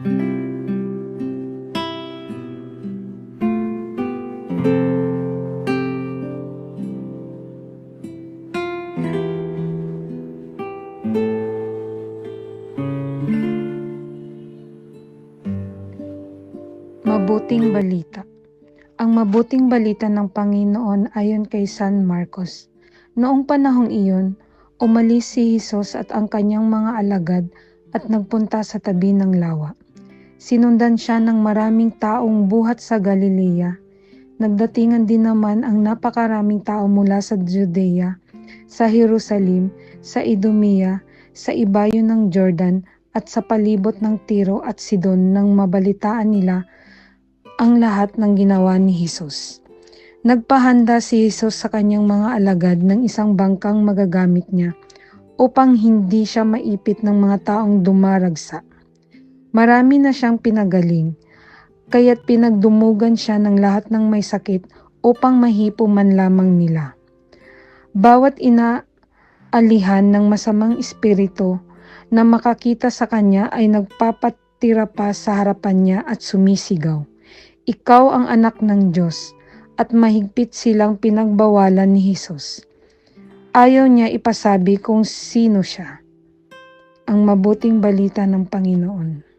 Mabuting balita. Ang mabuting balita ng Panginoon ayon kay San Marcos. Noong panahong iyon, umalis si Jesus at ang kanyang mga alagad at nagpunta sa tabi ng lawa. Sinundan siya ng maraming taong buhat sa Galilea. Nagdatingan din naman ang napakaraming tao mula sa Judea, sa Jerusalem, sa Idumea, sa ibayo ng Jordan at sa palibot ng Tiro at Sidon nang mabalitaan nila ang lahat ng ginawa ni Jesus. Nagpahanda si Jesus sa kanyang mga alagad ng isang bangkang magagamit niya upang hindi siya maipit ng mga taong dumaragsa. Marami na siyang pinagaling, kaya't pinagdumugan siya ng lahat ng may sakit upang mahipo man lamang nila. Bawat inaalihan ng masamang espiritu na makakita sa kanya ay nagpapatira pa sa harapan niya at sumisigaw, "Ikaw ang anak ng Diyos," at mahigpit silang pinagbawalan ni Jesus. Ayaw niya ipasabi kung sino siya. Ang mabuting balita ng Panginoon.